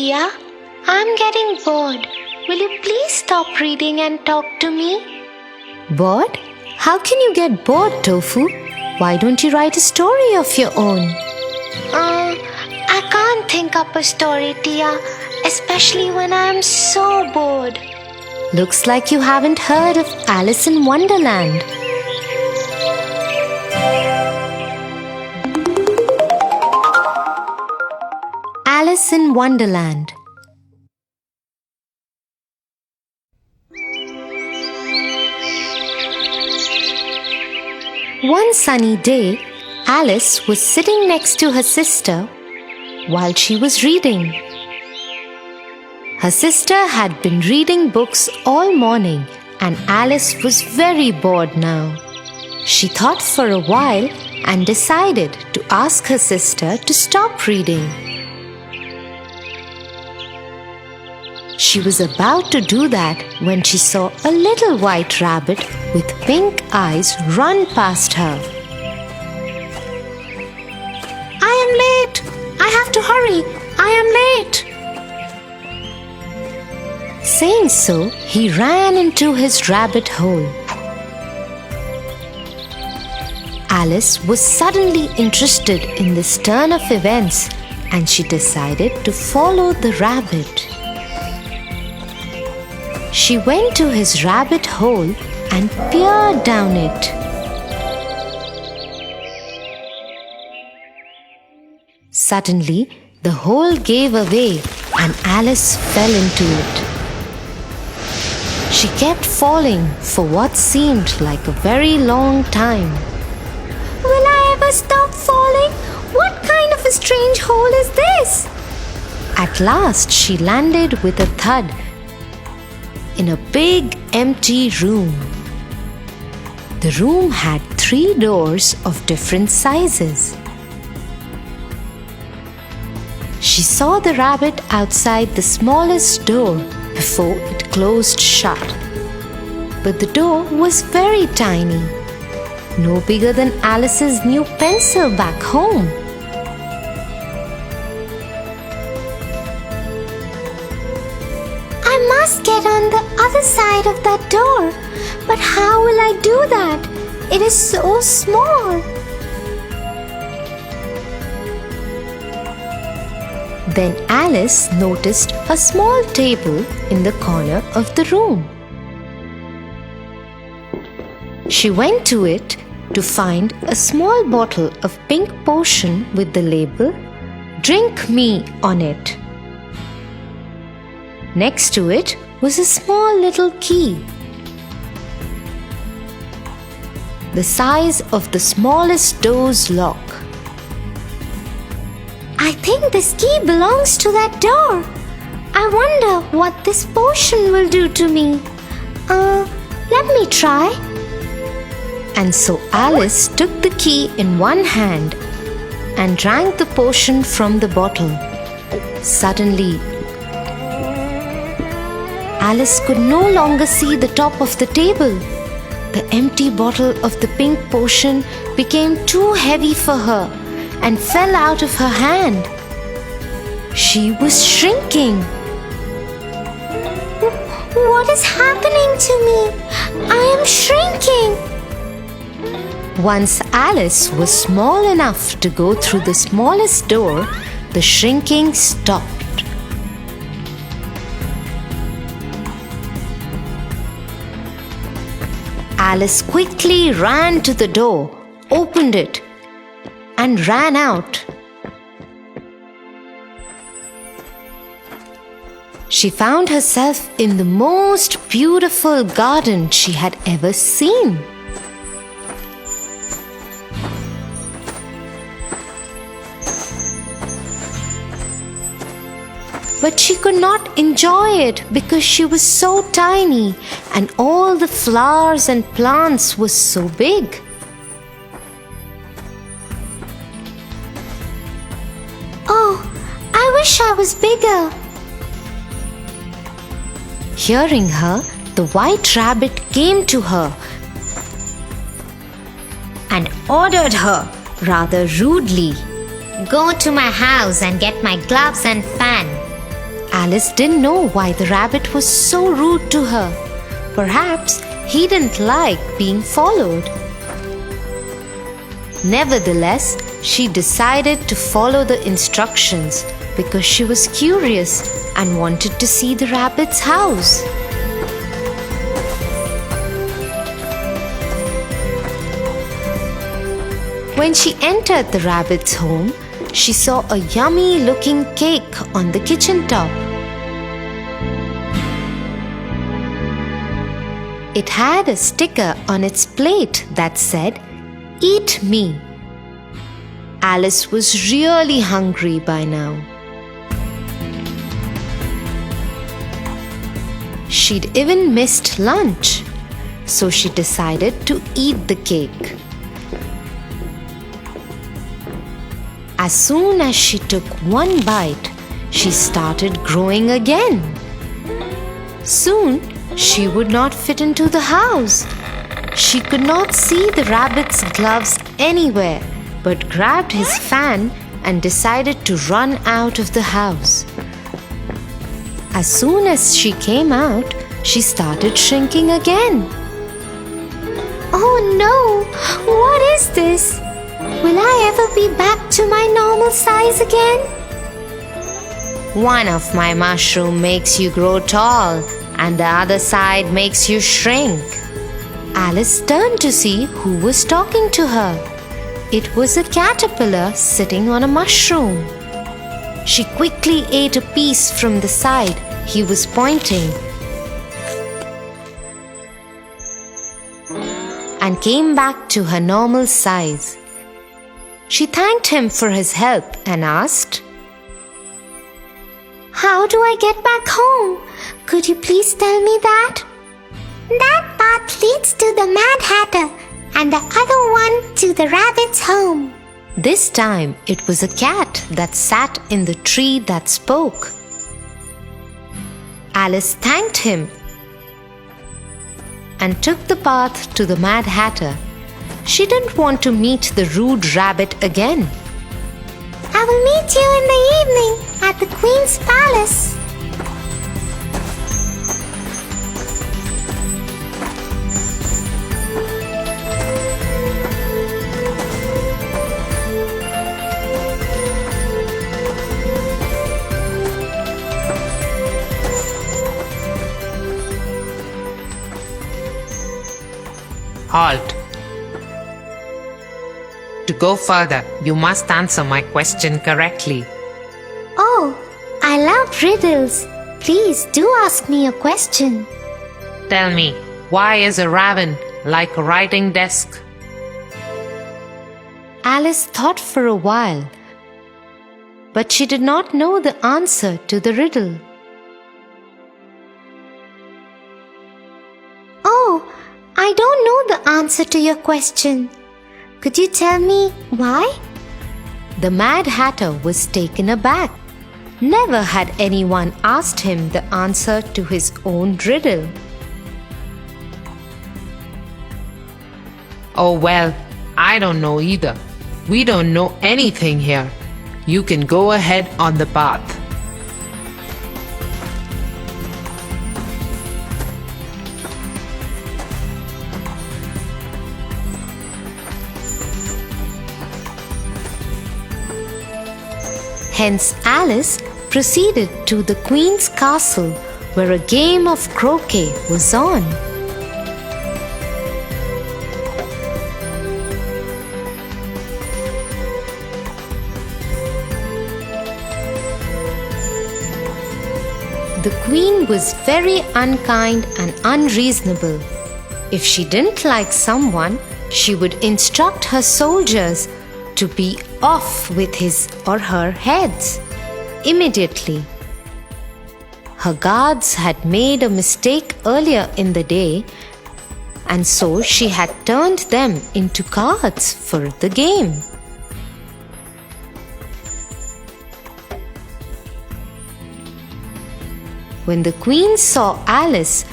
Tia. I'm getting bored. Will you please stop reading and talk to me? Bored? How can you get bored, Tofu? Why don't you write a story of your own? I can't think up a story, Tia, especially when I'm so bored. Looks like you haven't heard of Alice in Wonderland. Alice in Wonderland. One sunny day, Alice was sitting next to her sister while she was reading. Her sister had been reading books all morning and Alice was very bored now. She thought for a while and decided to ask her sister to stop reading. She was about to do that when she saw a little white rabbit with pink eyes run past her. I am late! I have to hurry! I am late! Saying so, he ran into his rabbit hole. Alice was suddenly interested in this turn of events and she decided to follow the rabbit. She went to his rabbit hole and peered down it. Suddenly, the hole gave away and Alice fell into it. She kept falling for what seemed like a very long time. Will I ever stop falling? What kind of a strange hole is this? At last, she landed with a thud in a big empty room. The room had 3 doors of different sizes. She saw the rabbit outside the smallest door before it closed shut. But the door was very tiny, no bigger than Alice's new pencil back home. I must get on the other side of that door. But how will I do that? It is so small. Then Alice noticed a small table in the corner of the room. She went to it to find a small bottle of pink potion with the label "Drink Me" on it. Next to it was a small little key, the size of the smallest door's lock. I think this key belongs to that door. I wonder what this potion will do to me. Let me try. And so Alice took the key in one hand and drank the potion from the bottle. Suddenly, Alice could no longer see the top of the table. The empty bottle of the pink potion became too heavy for her and fell out of her hand. She was shrinking. What is happening to me? I am shrinking. Once Alice was small enough to go through the smallest door, the shrinking stopped. Alice quickly ran to the door, opened it, and ran out. She found herself in the most beautiful garden she had ever seen. But she could not enjoy it because she was so tiny and all the flowers and plants were so big. Oh, I wish I was bigger. Hearing her, the white rabbit came to her and ordered her rather rudely, Go to my house and get my gloves and fan. Alice didn't know why the rabbit was so rude to her. Perhaps he didn't like being followed. Nevertheless, she decided to follow the instructions because she was curious and wanted to see the rabbit's house. When she entered the rabbit's home, she saw a yummy-looking cake on the kitchen top. It had a sticker on its plate that said, "Eat me." Alice was really hungry by now. She'd even missed lunch, so she decided to eat the cake. As soon as she took one bite, she started growing again. Soon, she would not fit into the house. She could not see the rabbit's gloves anywhere, but grabbed his fan and decided to run out of the house. As soon as she came out, she started shrinking again. Oh no! What is this? Will I ever be back to my normal size again? One of my mushrooms makes you grow tall, and the other side makes you shrink. Alice turned to see who was talking to her. It was a caterpillar sitting on a mushroom. She quickly ate a piece from the side he was pointing and came back to her normal size. She thanked him for his help and asked, How do I get back home? Could you please tell me that? That path leads to the Mad Hatter and the other one to the rabbit's home. This time it was a cat that sat in the tree that spoke. Alice thanked him and took the path to the Mad Hatter. She didn't want to meet the rude rabbit again. I will meet you in the evening at the Queen's palace. Halt. To go further, you must answer my question correctly. Oh, I love riddles. Please do ask me a question. Tell me, why is a raven like a writing desk? Alice thought for a while, but she did not know the answer to the riddle. Oh, I don't know the answer to your question. Could you tell me why? The Mad Hatter was taken aback. Never had anyone asked him the answer to his own riddle. Oh well, I don't know either. We don't know anything here. You can go ahead on the path. Hence Alice proceeded to the Queen's castle, where a game of croquet was on. The Queen was very unkind and unreasonable. If she didn't like someone, she would instruct her soldiers to be off with his or her heads immediately. Her guards had made a mistake earlier in the day, and so she had turned them into cards for the game. When the Queen saw Alice,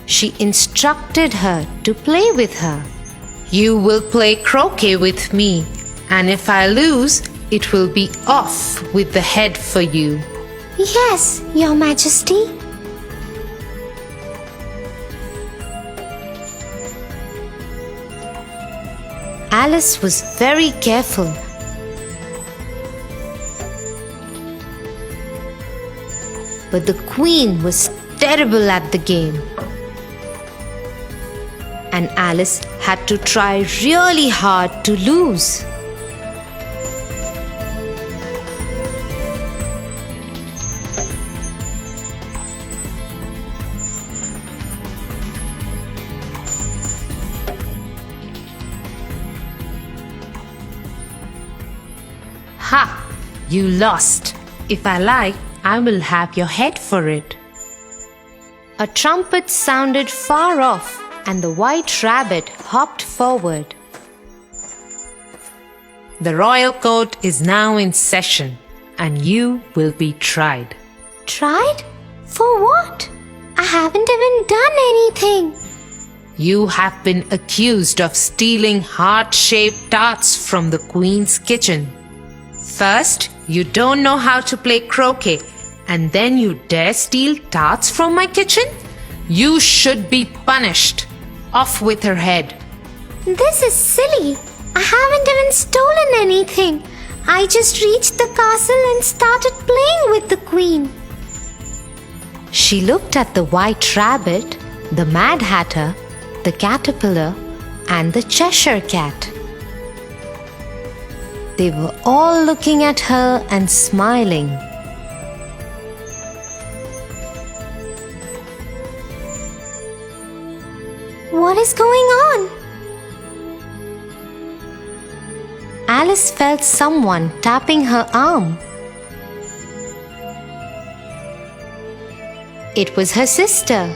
she instructed her to play with her. You will play croquet with me, and if I lose, it will be off with the head for you. Yes, Your Majesty. Alice was very careful. But the queen was terrible at the game. And Alice had to try really hard to lose. Ha! You lost. If I like, I will have your head for it. A trumpet sounded far off, and the white rabbit hopped forward. The royal court is now in session, and you will be tried. Tried? For what? I haven't even done anything. You have been accused of stealing heart-shaped tarts from the queen's kitchen. First, you don't know how to play croquet, and then you dare steal tarts from my kitchen? You should be punished. Off with her head. This is silly. I haven't even stolen anything. I just reached the castle and started playing with the queen. She looked at the white rabbit, the Mad Hatter, the caterpillar, and the Cheshire cat. They were all looking at her and smiling. What is going on? Alice felt someone tapping her arm. It was her sister.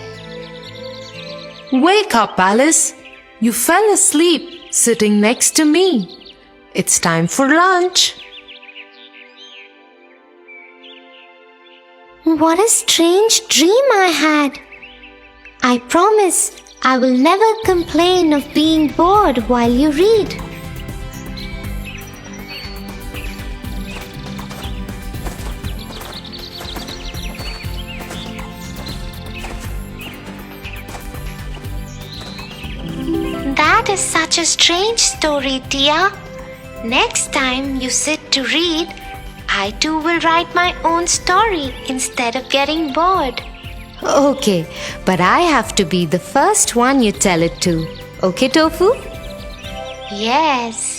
Wake up, Alice. You fell asleep sitting next to me. It's time for lunch. What a strange dream I had. I promise I will never complain of being bored while you read. That is such a strange story, Tia. Next time you sit to read, I too will write my own story instead of getting bored. Okay, but I have to be the first one you tell it to. Okay, Tofu? Yes.